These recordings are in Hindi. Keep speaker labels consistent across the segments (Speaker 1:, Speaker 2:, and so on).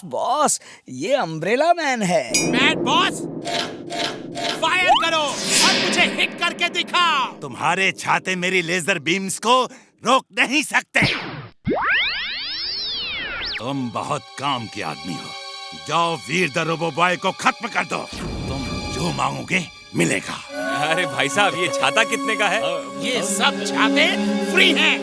Speaker 1: बॉस, ये अम्ब्रेला मैन है।
Speaker 2: मैड बॉस, फायर करो और मुझे हिट करके दिखाओ।
Speaker 3: तुम्हारे छाते मेरी लेजर बीम्स को रोक नहीं सकते। तुम बहुत काम के आदमी हो। जाओ वीर द रोबो बॉय को खत्म कर दो। तुम जो मांगोगे मिलेगा।
Speaker 4: अरे भाई साहब, ये छाता कितने का है?
Speaker 2: ये सब छाते फ्री हैं।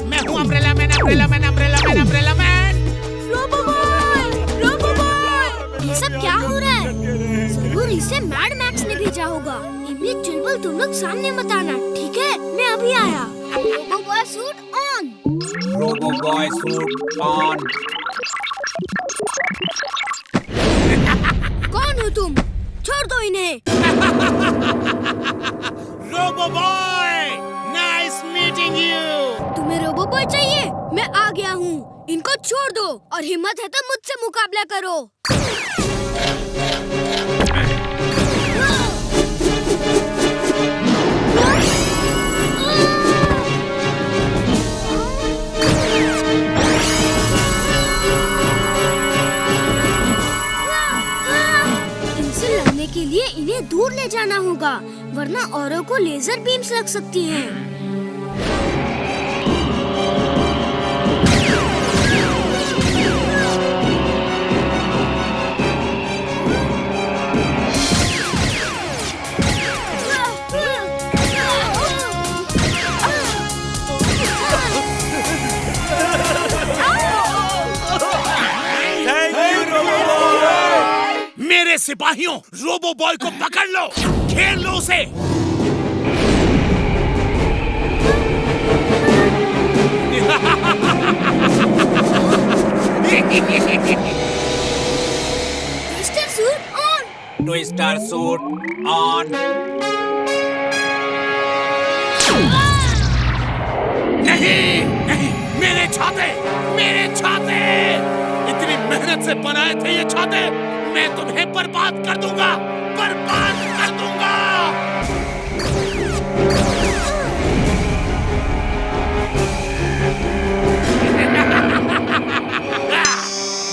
Speaker 2: मैं हूँ umbrella man, umbrella man, umbrella man, umbrella man.
Speaker 5: Robo boy, ये सब क्या हो रहा है? जरूर इसे मैड मैक्स ने भेजा होगा। इमली चुलबुल, तुम लोग सामने मत आना, ठीक है? मैं अभी आया। Robo boy suit on.
Speaker 4: Robo boy suit on.
Speaker 5: कौन हो तुम? छोड़ दो इन्हें।
Speaker 2: Robo boy, nice meeting you.
Speaker 5: तुम्हें रोबो बॉय चाहिए? मैं आ गया हूँ। इनको छोड़ दो और हिम्मत है तो मुझसे मुकाबला करो। इनसे लड़ने के लिए इन्हें दूर ले जाना होगा, वरना औरों को लेजर बीम्स लग सकती हैं।
Speaker 2: मेरे सिपाहियों, रोबो बॉय को पकड़ लो, घेर लो उसे।
Speaker 5: Twister suit on.
Speaker 4: Twister suit on.
Speaker 2: नहीं, नहीं, मेरे छाते, मेरे छाते। इतनी मेहनत से बनाए थे ये छाते। मैं तुम्हें बर्बाद कर दूंगा, बर्बाद कर दूंगा।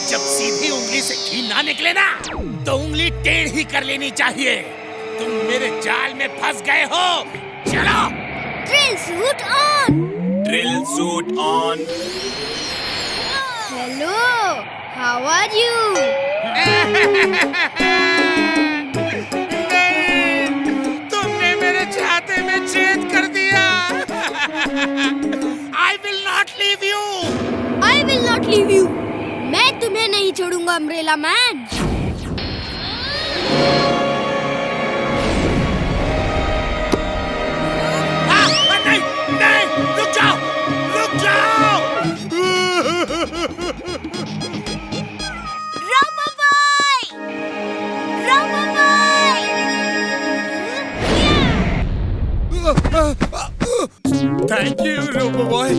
Speaker 2: जब सीधी उंगली से घी ना निकले ना, तो उंगली टेढ़ी ही कर लेनी चाहिए। तुम मेरे जाल में फंस गए हो। चलो।
Speaker 5: Drill suit on.
Speaker 4: Drill suit on.
Speaker 5: Hello, how are you?
Speaker 2: तुमने मेरे छाते में छेद कर दिया। I will not leave you.
Speaker 5: I will not leave you. मैं तुम्हें नहीं छोड़ूंगा अम्ब्रेला मैन।
Speaker 2: नहीं, नहीं, रुक जाओ, रुक जाओ।
Speaker 5: Robo boy, robo boy.
Speaker 2: Thank you robo boy.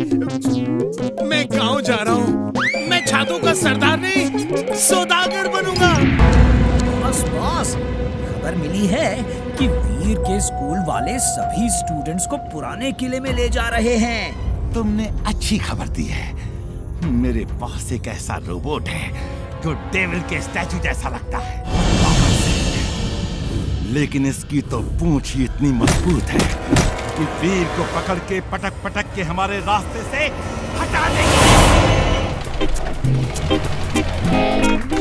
Speaker 2: मैं गाँव जा रहा हूँ। मैं छातों का सरदार नहीं, सौदागर बनूंगा।
Speaker 1: बॉस, खबर मिली है कि वीर के स्कूल वाले सभी स्टूडेंट्स को पुराने किले में ले जा रहे हैं।
Speaker 3: तुमने अच्छी खबर दी है। मेरे पास एक ऐसा रोबोट है जो डेविल के स्टैचू जैसा लगता है, लेकिन इसकी तो पूंछ ही इतनी मजबूत है कि वीर को पकड़ के पटक पटक के हमारे रास्ते से हटा देगी।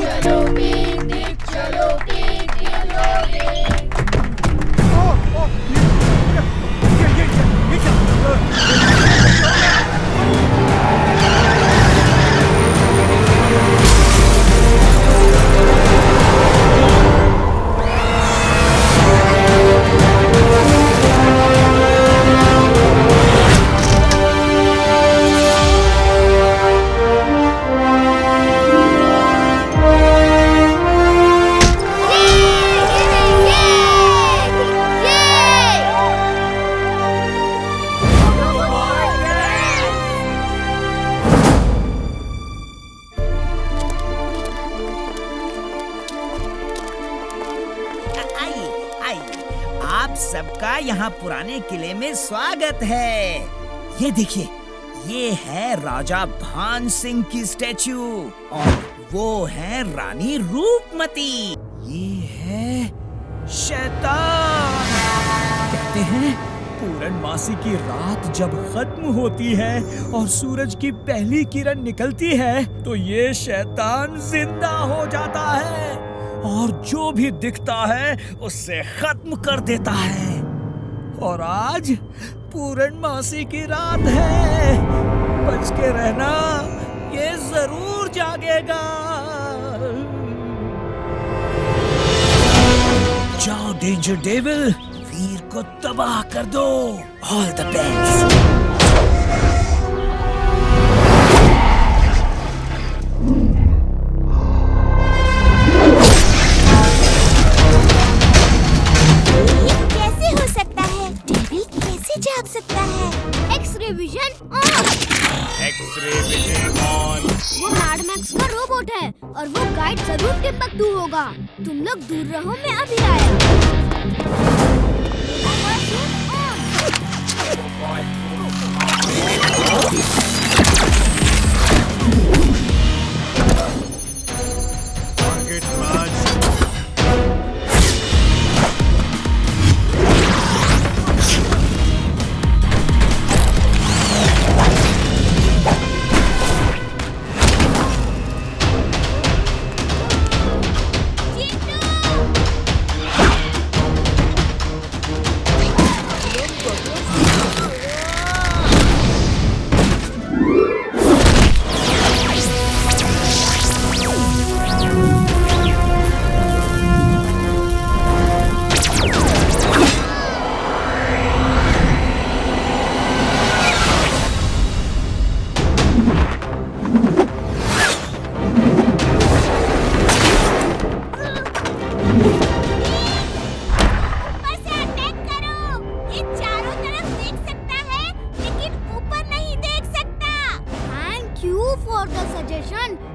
Speaker 5: चलो पिकनिक, चलो पिकनिक,
Speaker 1: यहाँ पुराने किले में स्वागत है। ये देखिए, ये है राजा भान सिंह की स्टैचू और वो है रानी रूपमती। ये है शैतान। कहते हैं पूर्णमासी की रात जब खत्म होती है और सूरज की पहली किरण निकलती है तो ये शैतान जिंदा हो जाता है और जो भी दिखता है उससे खत्म कर देता है। और आज पूर्णमासी की रात है, बच के रहना, ये जरूर जागेगा। जाओ डेंजर डेविल, वीर को तबाह कर दो। All the best.
Speaker 5: कैसे हो सकता है? डेविल कैसे जाग सकता है? X-ray vision on.
Speaker 4: X-ray vision on.
Speaker 5: वो मैड मैक्स का रोबोट है और वो गाइड जरूर टिम्बकटू होगा। तुम लोग दूर रहो, मैं अभी आया।
Speaker 3: टारगेट राज।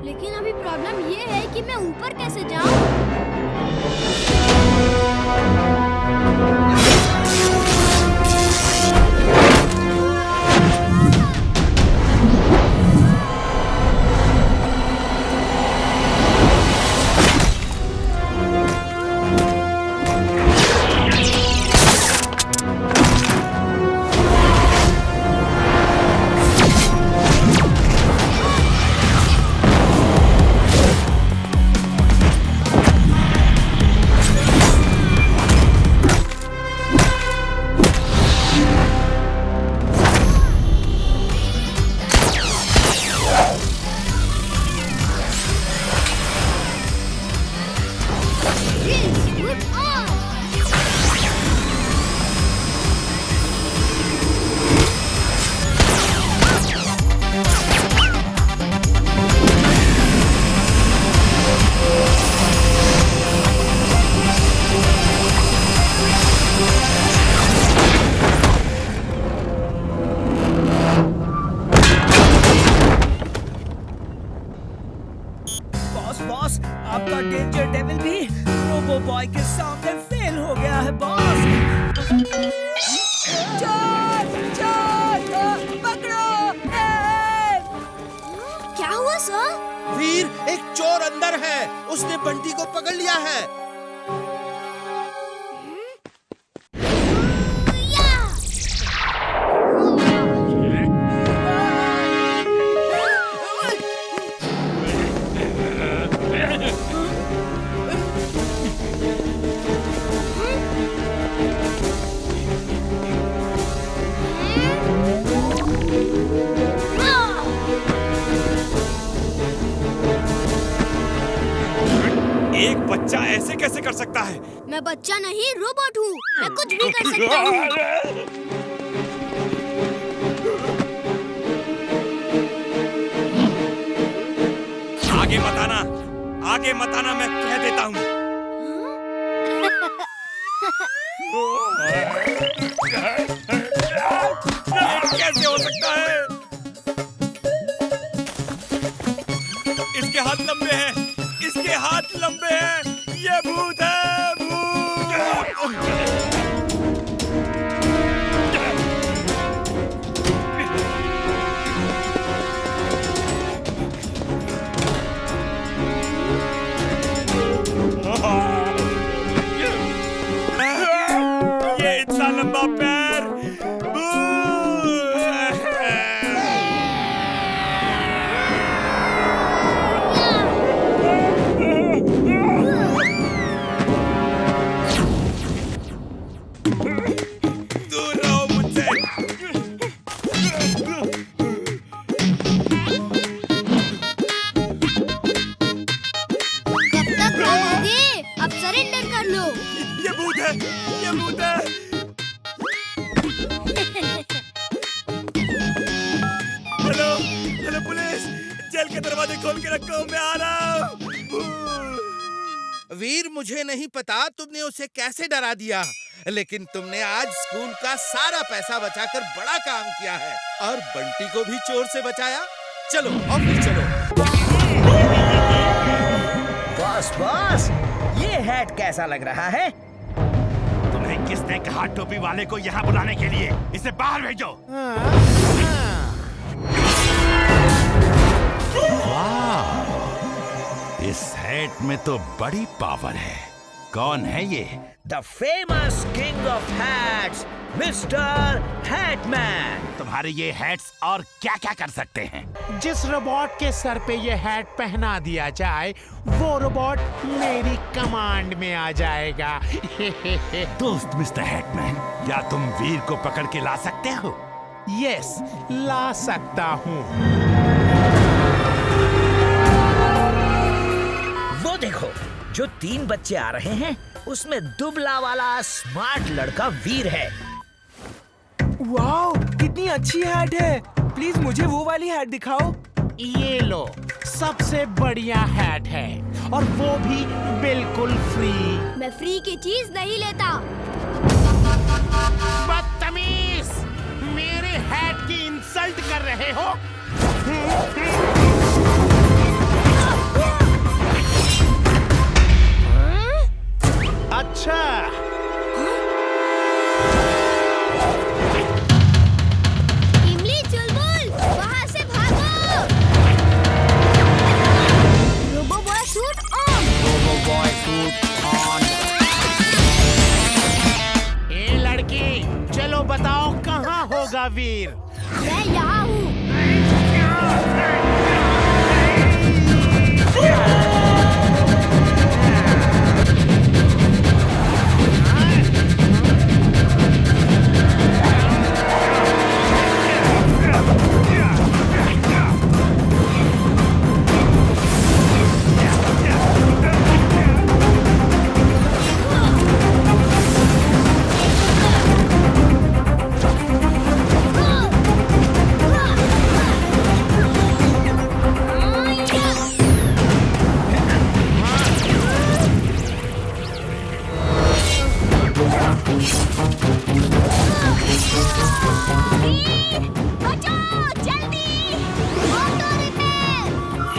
Speaker 3: लेकिन अभी प्रॉब्लम ये है कि मैं ऊपर कैसे जाऊं?
Speaker 1: बॉस, आपका डेंजर डेविल भी रोबो बॉय के सामने फेल हो गया है बॉस। चोर, चोर, पकड़ो!
Speaker 5: क्या हुआ सर?
Speaker 2: वीर, एक चोर अंदर है। उसने बंटी को पकड़ लिया है।
Speaker 4: एक बच्चा ऐसे कैसे कर सकता है?
Speaker 5: मैं बच्चा नहीं, रोबोट हूँ। मैं कुछ भी कर सकता हूँ।
Speaker 4: आगे मत आना, आगे मत आना, मैं कह देता हूँ। ये कैसे हो सकता है? इसके हाथ लंबे हैं, इसके हाथ लंबे हैं। ये भूत है, भूत। जेल के दरवाजे खोल के रखो, मैं आ रहा हूँ।
Speaker 2: वीर, मुझे नहीं पता तुमने उसे कैसे डरा दिया, लेकिन तुमने आज स्कूल का सारा पैसा बचाकर बड़ा काम किया है और बंटी को भी चोर से बचाया। चलो ऑफिस चलो।
Speaker 1: बॉस, ये हैट कैसा लग रहा है?
Speaker 3: तुम्हें किसने कहा टोपी वाले को यहाँ बुलाने के लिए? इसे बाहर भेजो। वाह, इस हैट में तो बड़ी पावर है। कौन है ये?
Speaker 1: The famous king of hats, mister Hatman.
Speaker 3: तुम्हारे ये हैट्स और क्या क्या कर सकते हैं?
Speaker 6: जिस रोबोट के सर पे ये हैट पहना दिया जाए, वो रोबोट मेरी कमांड में आ जाएगा।
Speaker 3: दोस्त मिस्टर हैटमैन, क्या तुम वीर को पकड़ के ला सकते हो?
Speaker 6: यस, ला सकता हूँ।
Speaker 1: वो देखो, जो 3 बच्चे आ रहे हैं, उसमें दुबला वाला स्मार्ट लड़का वीर है।
Speaker 7: वाओ, कितनी अच्छी हैट है। प्लीज मुझे वो वाली हैट दिखाओ।
Speaker 6: ये लो, सबसे बढ़िया हैट है और वो भी बिल्कुल फ्री।
Speaker 5: मैं फ्री की चीज नहीं लेता।
Speaker 6: बदतमीज, मेरे हैट की इंसल्ट कर रहे हो? अच्छा,
Speaker 5: इमली, चुलबुल, वहाँ से भागो। Robo boy suit on.
Speaker 6: ए लड़की, चलो बताओ कहाँ होगा वीर?
Speaker 5: मैं यहाँ हूँ।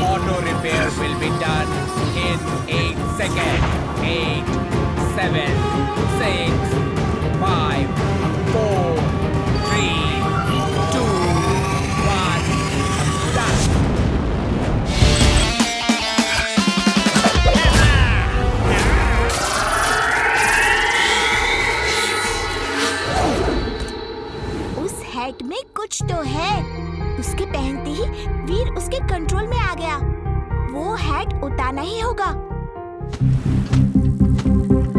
Speaker 7: Auto repair will be done in 8 seconds. 8, 7, 6, 5, 4, 3, 2, 1, done.
Speaker 5: उस हैट में कुछ तो है। उसके पहनते ही वीर उसके कंट्रोल में आ गया। वो हैट उतारना ही होगा।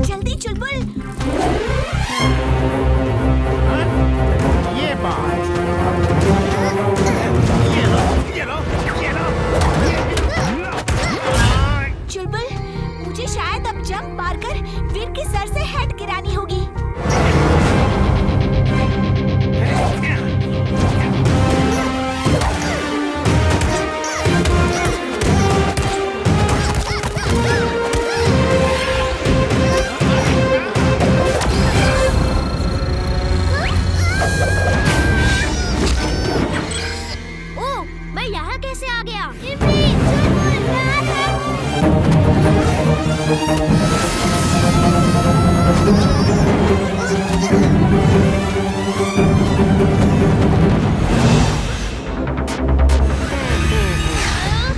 Speaker 5: जल्दी चुलबुल।
Speaker 6: ये बात।
Speaker 5: चुलबुल, मुझे शायद अब जंप मारकर वीर के सर से हैट गिरानी होगी। ओह, मैं यहाँ कैसे आ गया? इमली, चुलबुल, मैं आ रहा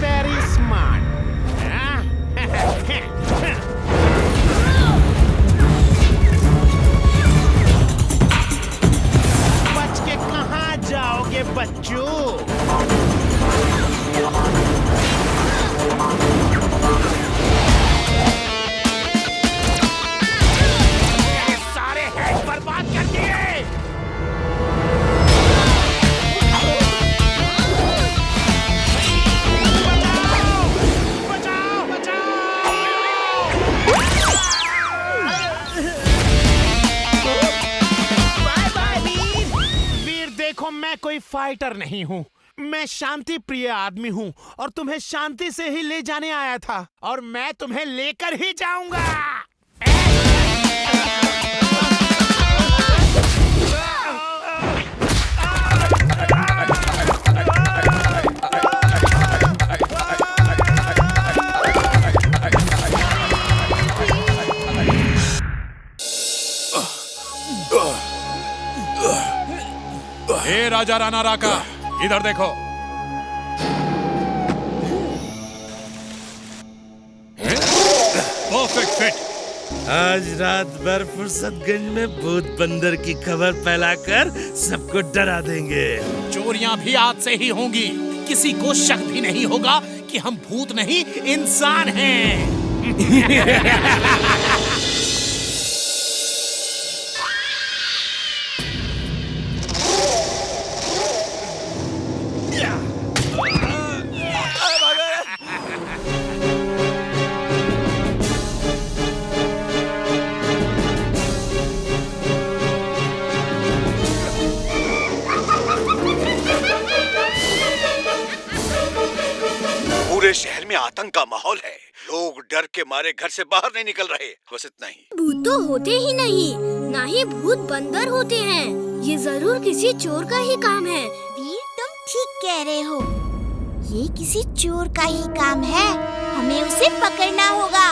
Speaker 6: Very smart. बच के कहाँ जाओगे बच्चों? सारे हैट बर्बाद कर दिए। बचाओ, बचाओ,
Speaker 1: बाय बाय वीर।
Speaker 6: वीर देखो, मैं कोई फाइटर नहीं हूँ। मैं शांति प्रिय आदमी हूँ और तुम्हें शांति से ही ले जाने आया था और मैं तुम्हें लेकर ही जाऊंगा।
Speaker 2: हे राजा राणा राका, इधर देखो। Perfect fit.
Speaker 8: आज रात भर फुर्सतगंज में भूत बंदर की खबर फैलाकर सबको डरा देंगे।
Speaker 2: चोरियां भी आज से ही होंगी। किसी को शक भी नहीं होगा कि हम भूत नहीं इंसान हैं।
Speaker 3: पूरे शहर में आतंक का माहौल है। लोग डर के मारे घर से बाहर नहीं निकल रहे। बस इतना ही।
Speaker 5: भूत तो होते ही नहीं, ना ही भूत बंदर होते हैं। ये जरूर किसी चोर का ही काम है।
Speaker 9: वीर, तुम ठीक कह रहे हो। ये किसी चोर का ही काम है। हमें उसे पकड़ना होगा।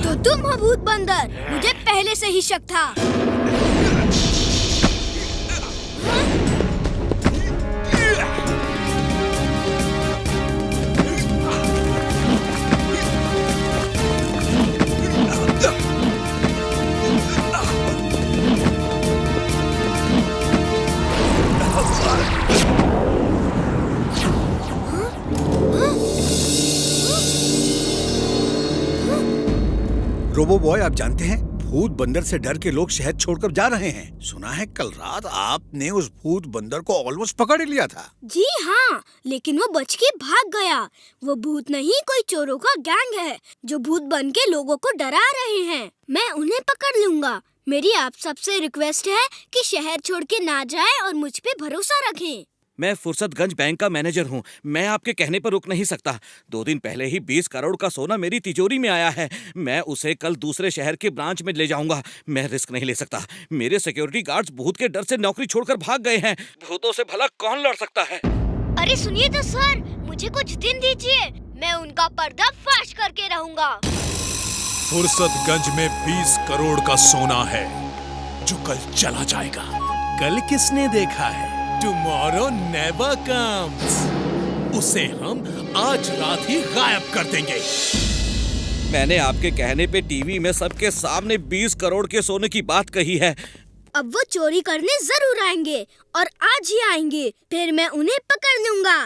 Speaker 5: तो तुम हो भूत बंदर। मुझे पहले से ही शक था।
Speaker 3: रोबो बॉय, आप जानते हैं भूत बंदर से डर के लोग शहर छोड़कर जा रहे हैं। सुना है कल रात आपने उस भूत बंदर को ऑलमोस्ट पकड़ ही लिया था।
Speaker 5: जी हाँ, लेकिन वो बच के भाग गया। वो भूत नहीं, कोई चोरों का गैंग है जो भूत बन के लोगों को डरा रहे हैं। मैं उन्हें पकड़ लूंगा। मेरी आप सबसे रिक्वेस्ट है कि शहर छोड़ के ना जाए और मुझ पे भरोसा रखें।
Speaker 10: मैं फुर्सतगंज बैंक का मैनेजर हूँ। मैं आपके कहने पर रुक नहीं सकता। 2 दिन पहले ही 20 करोड़ का सोना मेरी तिजोरी में आया है। मैं उसे कल दूसरे शहर के ब्रांच में ले जाऊंगा। मैं रिस्क नहीं ले सकता। मेरे सिक्योरिटी गार्ड्स भूत के डर से नौकरी छोड़कर भाग गए हैं। भूतों से भला कौन लड़ सकता है?
Speaker 5: अरे सुनिए तो सर, मुझे कुछ दिन दीजिए। मैं उनका पर्दाफाश करके रहूंगा।
Speaker 2: फुर्सतगंज में 20 करोड़ का सोना है जो कल चला जाएगा। कल किसने देखा है? Tomorrow never comes. उसे हम आज रात ही गायब कर देंगे।
Speaker 10: मैंने आपके कहने पे टीवी में सबके सामने 20 करोड़ के सोने की बात कही है।
Speaker 5: अब वो चोरी करने जरूर आएंगे और आज ही आएंगे। फिर मैं उन्हें पकड़ लूंगा।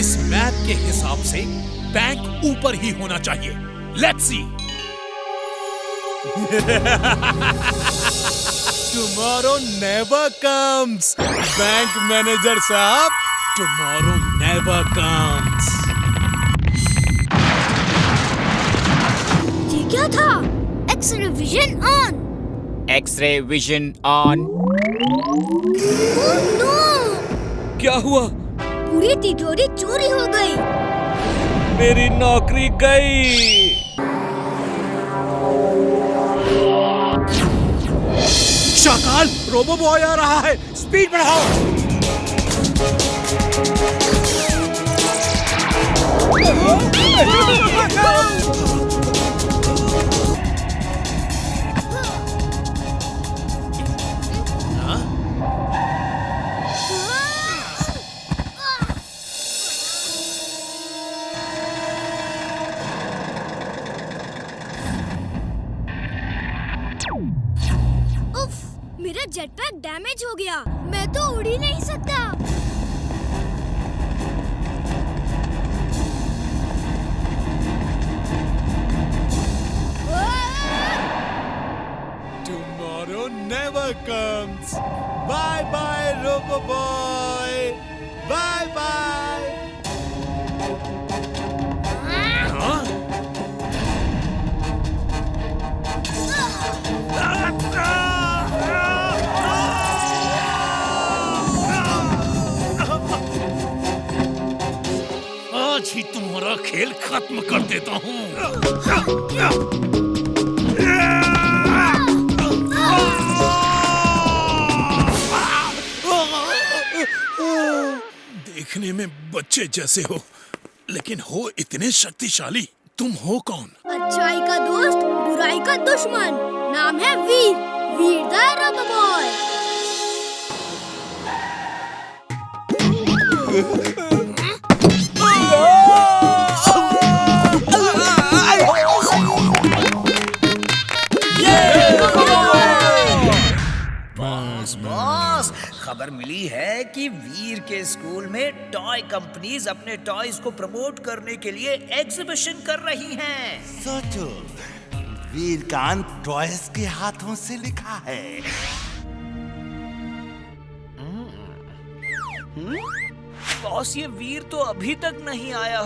Speaker 2: इस मैप के हिसाब से बैंक ऊपर ही होना चाहिए। Let's see. Tomorrow never comes. Bank manager साहब, टुमारो नेवर कम्स।
Speaker 5: ये क्या था? X-ray vision on.
Speaker 11: X-ray vision on.
Speaker 5: Oh no!
Speaker 10: क्या हुआ?
Speaker 5: पूरी तिजोरी चोरी हो गई।
Speaker 10: मेरी नौकरी गई।
Speaker 3: शाकाल, रोबो बॉय आ रहा है। स्पीड बढ़ाओ।
Speaker 5: मेरा जेटपैक डैमेज हो गया। मैं तो उड़ ही नहीं सकता।
Speaker 2: Tomorrow never comes. Bye bye, Robo Boy. Bye bye. पूरा खेल खत्म कर देता हूँ। देखने में बच्चे जैसे हो, लेकिन हो इतने शक्तिशाली। तुम हो कौन?
Speaker 5: अच्छाई का दोस्त, बुराई का दुश्मन। नाम है वीर, वीर द रोबो बॉय।
Speaker 1: बॉस, खबर मिली है कि वीर के स्कूल में टॉय कंपनीज अपने टॉयज को प्रमोट करने के लिए एग्जीबिशन कर रही हैं।
Speaker 8: सोचो, वीर का अंत टॉयज के हाथों से लिखा है।
Speaker 1: बॉस, ये वीर तो अभी तक नहीं आया।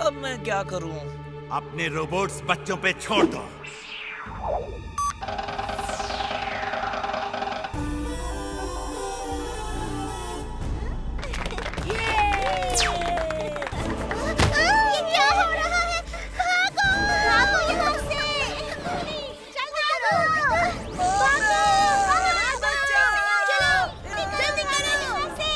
Speaker 1: अब मैं क्या करूं?
Speaker 8: अपने रोबोट्स बच्चों पे छोड़ दो।
Speaker 9: ये क्या हो रहा है? भागो! भागो यहाँ से! भागो! भागो! चलो, जल्दी करो यहाँ से!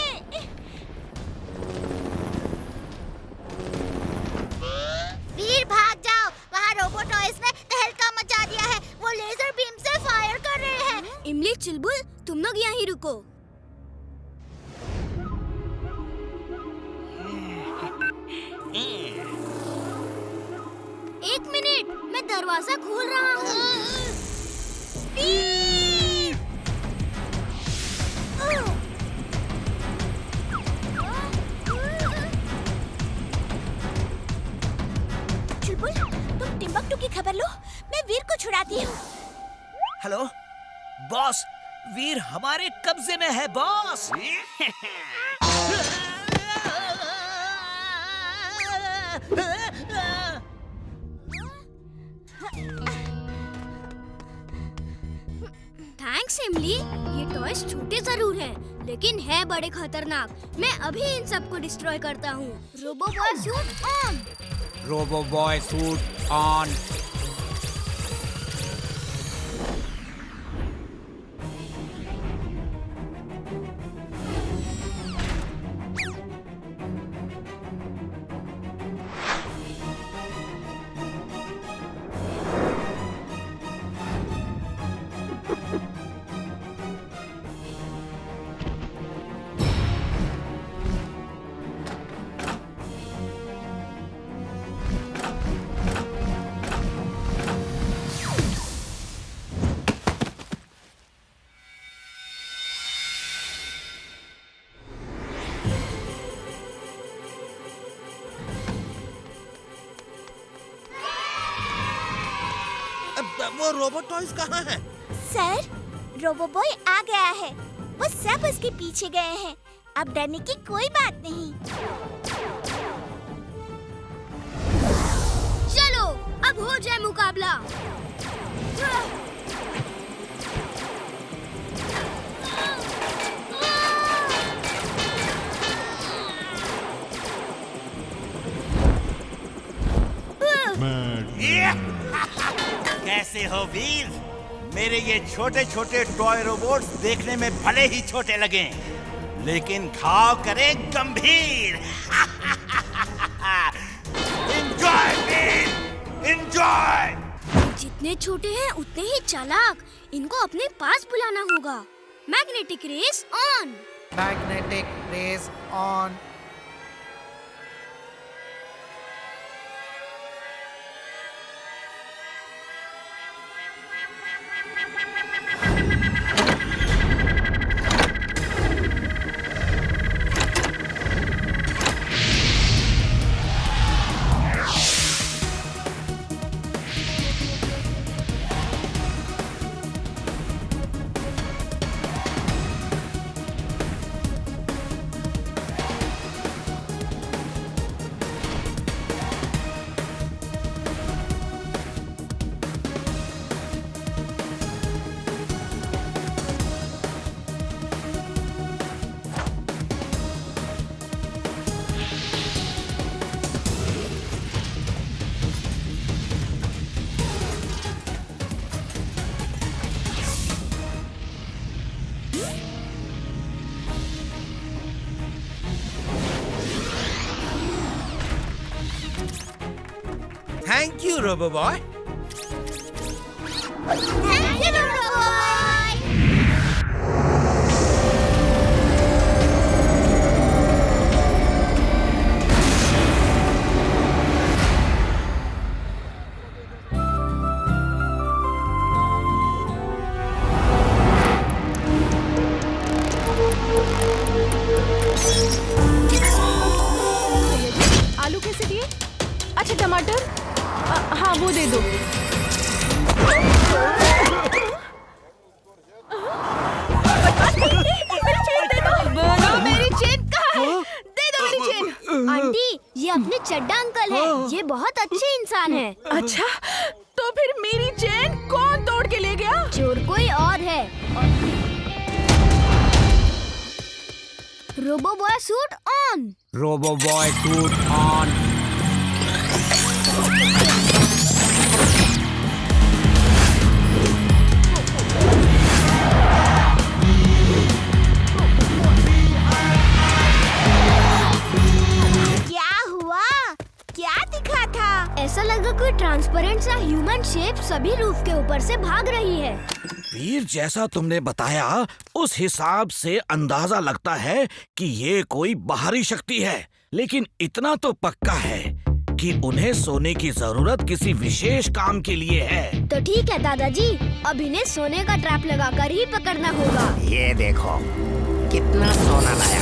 Speaker 9: वीर, भाग जाओ! वहाँ रोबो टॉयज ने तहलका मचा दिया है। वो लेजर बीम से फायर कर रहे हैं।
Speaker 5: इमली, चुलबुल, तुम लोग यहीं रुको। एक मिनट, मैं दरवाजा खोल रहा हूँ।
Speaker 9: चुलबुल, तुम टिम्बकटू की खबर लो। मैं वीर को छुड़ाती हूँ।
Speaker 1: हेलो बॉस, वीर हमारे कब्जे में है बॉस।
Speaker 5: थैंक्स इमली, ये टॉयज छोटे जरूर हैं, लेकिन है बड़े खतरनाक। मैं अभी इन सबको डिस्ट्रॉय करता हूँ। Robo boy suit on.
Speaker 11: Robo boy suit on.
Speaker 8: वो रोबोट टॉयज कहाँ हैं?
Speaker 9: सर, रोबो बॉय आ गया है। वो सब उसके पीछे गए हैं। अब डरने की कोई बात नहीं।
Speaker 5: चलो, अब हो जाए मुकाबला।
Speaker 8: कैसे हो वीर? मेरे ये छोटे छोटे टॉय रोबोट्स देखने में भले ही छोटे लगे, लेकिन घाव करे गंभीर। एंजॉय वीर, एंजॉय।
Speaker 5: जितने छोटे हैं उतने ही चालाक। इनको अपने पास बुलाना होगा। Magnetic rays on.
Speaker 7: Magnetic rays on.
Speaker 4: Thank you robo boy.
Speaker 9: Thank you robo boy.
Speaker 12: आलू कैसे दिए? अच्छा टमाटर हाँ वो दे दो। मेरी चेन दे दो। बोलो मेरी चेन कहाँ है? दे दो मेरी चेन।
Speaker 5: आंटी ये अपने चड्डा अंकल है। ये बहुत अच्छे इंसान है।
Speaker 12: अच्छा तो फिर मेरी चेन कौन तोड़ के ले गया?
Speaker 5: चोर कोई और है। Robo boy suit on.
Speaker 11: Robo boy suit on.
Speaker 9: क्या हुआ? क्या दिखा था?
Speaker 5: ऐसा लगा कोई ट्रांसपेरेंट सा ह्यूमन शेप सभी रूफ के ऊपर से भाग रही है।
Speaker 10: वीर, जैसा तुमने बताया उस हिसाब से अंदाजा लगता है कि ये कोई बाहरी शक्ति है, लेकिन इतना तो पक्का है कि उन्हें सोने की जरूरत किसी विशेष काम के लिए है।
Speaker 5: तो ठीक है दादाजी, अब इन्हें सोने का ट्रैप लगाकर ही पकड़ना होगा।
Speaker 11: ये देखो कितना सोना लाया।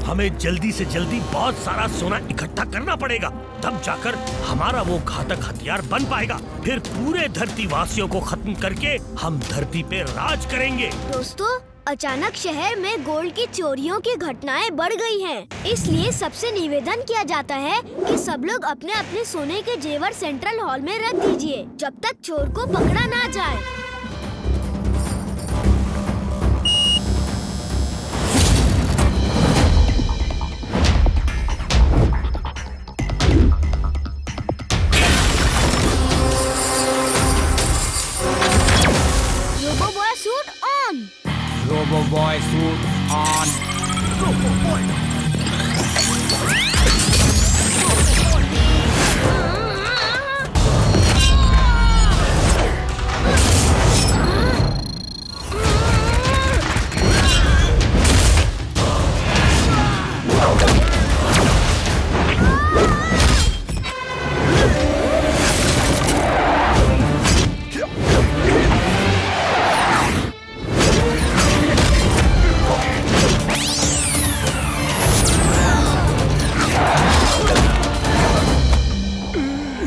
Speaker 13: हमें जल्दी से जल्दी बहुत सारा सोना इकट्ठा करना पड़ेगा, तब जाकर हमारा वो घातक हथियार बन पाएगा। फिर पूरे धरती वासियों को खत्म करके हम धरती पे राज करेंगे।
Speaker 5: दोस्तों, अचानक शहर में गोल्ड की चोरियों की घटनाएं बढ़ गई हैं। इसलिए सबसे निवेदन किया जाता है कि सब लोग अपने अपने सोने के जेवर सेंट्रल हॉल में रख दीजिए, जब तक चोर को पकड़ा ना जाए। Robo boy suit on.
Speaker 11: Robo boy suit on.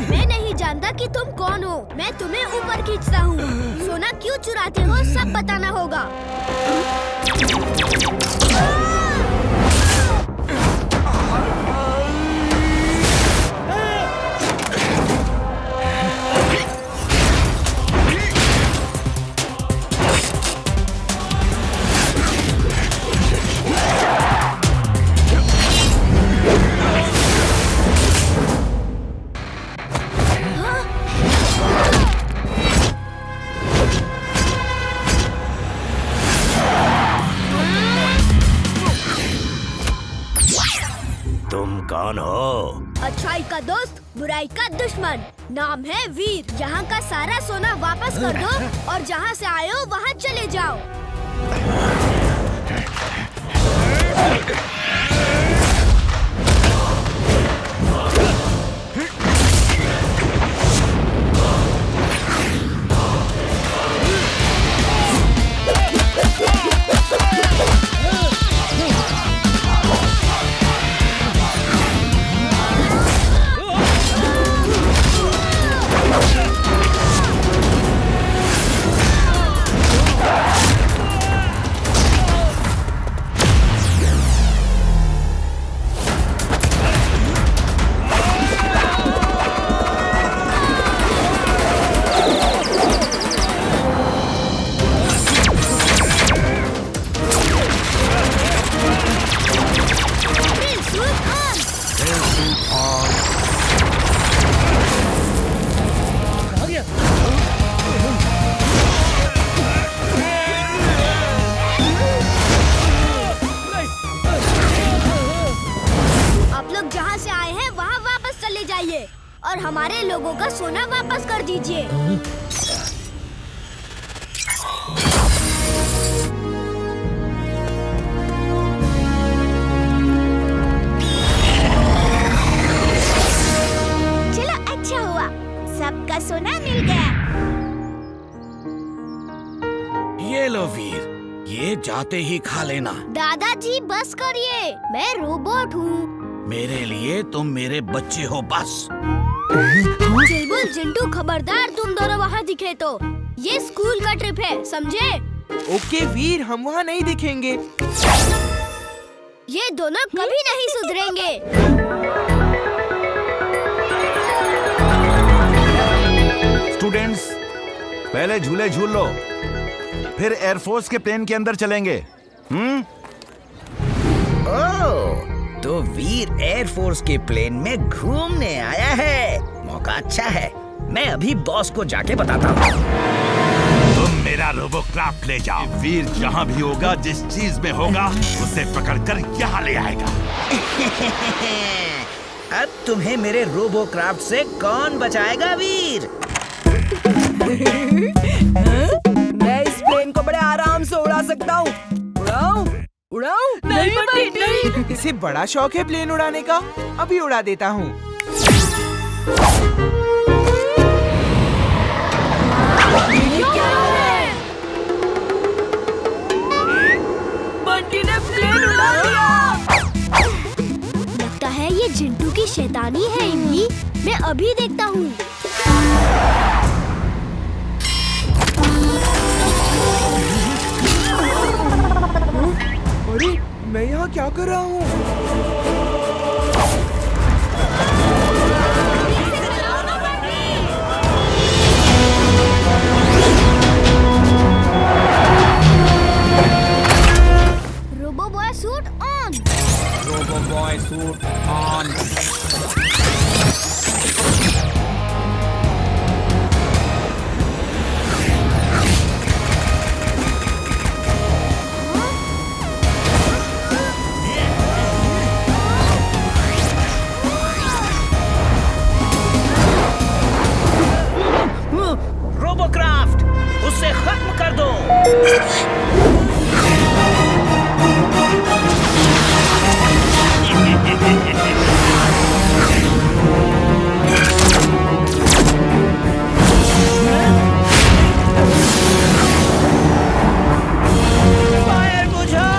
Speaker 5: मैं नहीं जानता कि तुम कौन हो। मैं तुम्हें ऊपर खींचता हूँ। सोना क्यों चुराते हो सब बताना होगा।
Speaker 13: तुम कौन हो?
Speaker 5: अच्छाई का दोस्त, बुराई का दुश्मन। नाम है वीर। यहाँ का सारा सोना वापस कर दो और जहाँ से आए हो वहाँ चले जाओ। और हमारे लोगों का सोना वापस कर दीजिए।
Speaker 9: चलो अच्छा हुआ, सबका सोना मिल गया।
Speaker 10: ये लो वीर, ये जाते ही खा लेना।
Speaker 5: दादाजी बस करिए, मैं रोबोट हूँ।
Speaker 10: मेरे लिए तुम मेरे बच्चे हो बस।
Speaker 5: चिलबुल चिंटू खबरदार तुम दोनों वहाँ दिखे तो। ये स्कूल का ट्रिप है, समझे?
Speaker 7: ओके वीर, हम वहाँ नहीं दिखेंगे।
Speaker 5: ये दोनों कभी नहीं सुधरेंगे।
Speaker 8: स्टूडेंट्स, पहले झूले झूल लो, फिर एयरफोर्स के प्लेन के अंदर चलेंगे।
Speaker 11: ओह, तो वीर एयरफोर्स के प्लेन में घूमने आया है। मौका अच्छा है, मैं अभी बॉस को जाके बताता हूँ।
Speaker 8: तुम मेरा रोबोक्राफ्ट ले जाओ। वीर जहाँ भी होगा, जिस चीज में होगा, उसे पकड़कर यहाँ ले आएगा।
Speaker 11: अब तुम्हें मेरे रोबोक्राफ्ट से कौन बचाएगा वीर?
Speaker 12: मैं इस प्लेन को बड़े आराम से उड़ा सकता हूँ। उड़ाऊं? उड़ाऊं? नहीं बंटी नहीं।
Speaker 7: इसे बड़ा शौक है प्लेन उड़ाने का, अभी उड़ा देता हूँ।
Speaker 12: बंटी ने प्लेन उड़ा दिया।
Speaker 5: लगता है ये चिंटू की शैतानी है इमली। मैं अभी देखता हूँ।
Speaker 7: अरे मैं यहाँ क्या कर रहा हूँ?
Speaker 5: Robo boy suit on.
Speaker 11: Robo boy suit on. Robocraft, उसे खत्म कर दो। फायर बुझाओ।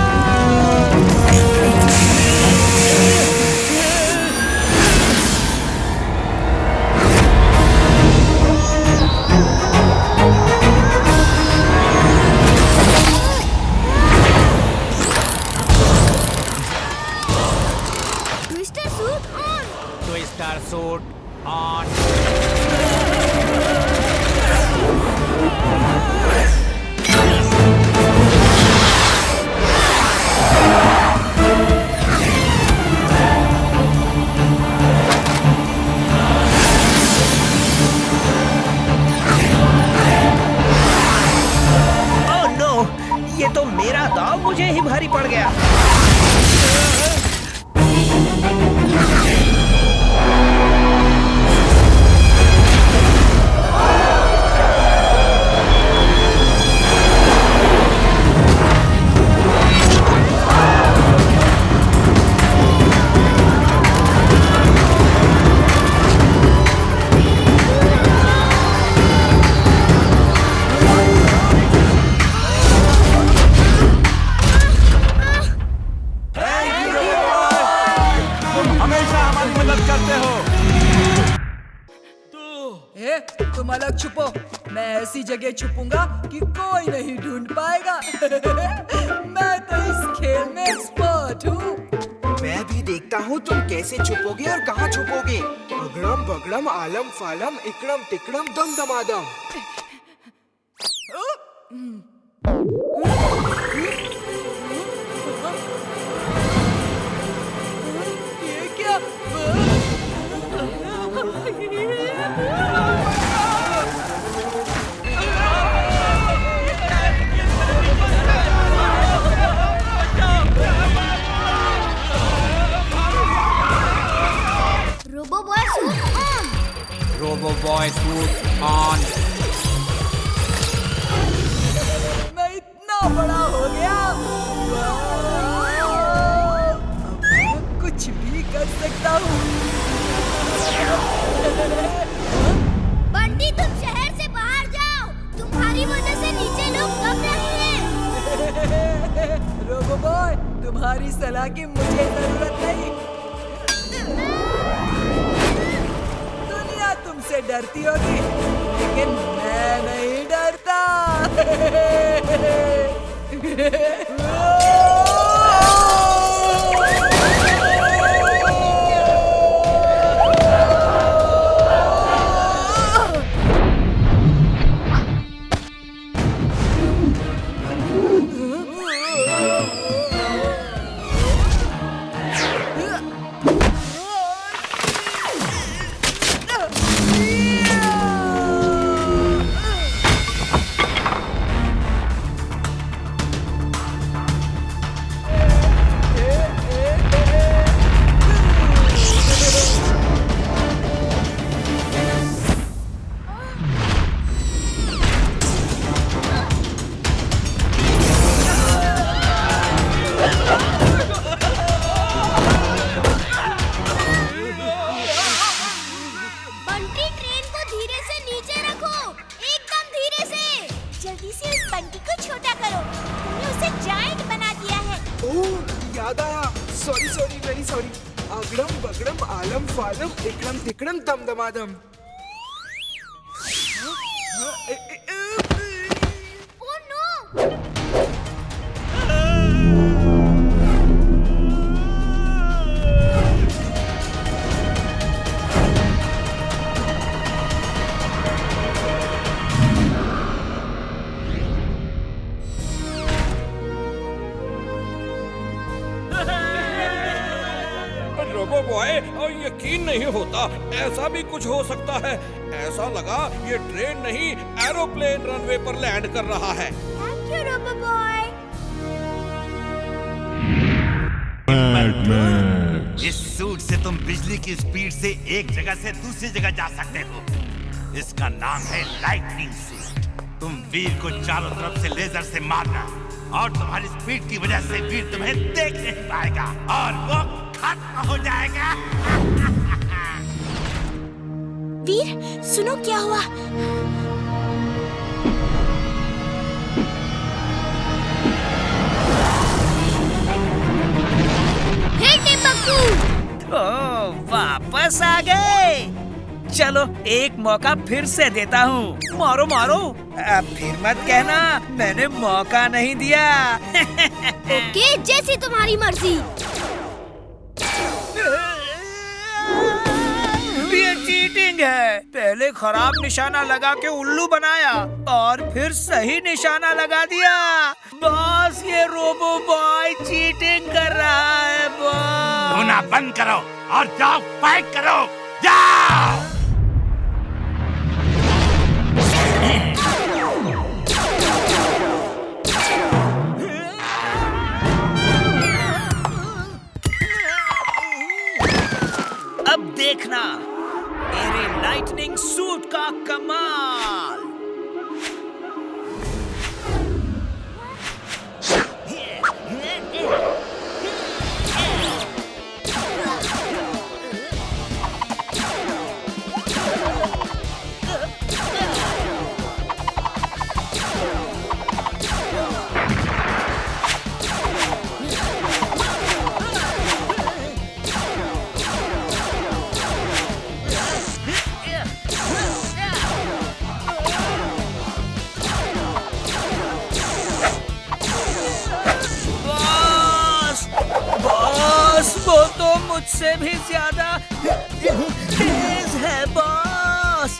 Speaker 5: Twister suit on.
Speaker 11: Twister suit on. Oh no, ये तो मेरा दाव मुझे ही भारी पड़ गया।
Speaker 8: हमेशा हमारी मदद करते हो।
Speaker 12: ए, तुम अलग छुपो। मैं ऐसी जगह छुपूंगा कि कोई नहीं ढूंढ पाएगा। मैं तो इस खेल में एक्सपर्ट हूँ।
Speaker 7: मैं भी देखता हूँ तुम कैसे छुपोगे और कहाँ छुपोगे। अगड़म बगड़म आलम फालम इकड़म तिकड़म दम दमादम।
Speaker 12: ये क्या?
Speaker 5: Robo boy suit on.
Speaker 14: Robo boy suit on.
Speaker 12: मैं इतना बड़ा हो गया, अब मैं कुछ भी कर सकता हूँ।
Speaker 5: बंटी, तुम शहर से बाहर जाओ। तुम्हारी वजह से नीचे लोग दब रहे हैं।
Speaker 12: रोबो बॉय, तुम्हारी सलाह की मुझे जरूरत नहीं। दुनिया तुमसे डरती होगी, लेकिन मैं नहीं डरता।
Speaker 7: तिकड़म तिकड़म दमदमादम।
Speaker 5: Oh no!
Speaker 10: रोबो बॉय, यकीन नहीं होता, ऐसा भी कुछ हो सकता है। ऐसा लगा ये ट्रेन नहीं एरोप्लेन रनवे पर लैंड कर रहा है।
Speaker 5: Thank you robo boy.
Speaker 8: इस सूट से तुम बिजली की स्पीड से एक जगह से दूसरी जगह जा सकते हो। इसका नाम है लाइटनिंग सूट। तुम वीर को चारों तरफ से लेजर से मारना और तुम्हारी स्पीड की वजह से वीर तुम्हें देख नहीं पाएगा और वो खत्म हो जाएगा।
Speaker 5: वीर, सुनो क्या हुआ। हे टिम्बकटू!
Speaker 1: ओह, वापस आ गए। चलो एक मौका फिर से देता हूँ। मारो मारो। अब फिर मत कहना मैंने मौका नहीं दिया।
Speaker 5: ओके, जैसी तुम्हारी मर्जी।
Speaker 1: ये चीटिंग है। पहले खराब निशाना लगा के उल्लू बनाया और फिर सही निशाना लगा दिया। बॉस, ये रोबो बॉय चीटिंग कर रहा है बॉस।
Speaker 8: रोना बंद करो और जाओ फाइट करो। जाओ।
Speaker 1: अब देखना मेरे लाइटनिंग सूट का कमाल। वो तो मुझसे भी ज्यादा तेज है बॉस।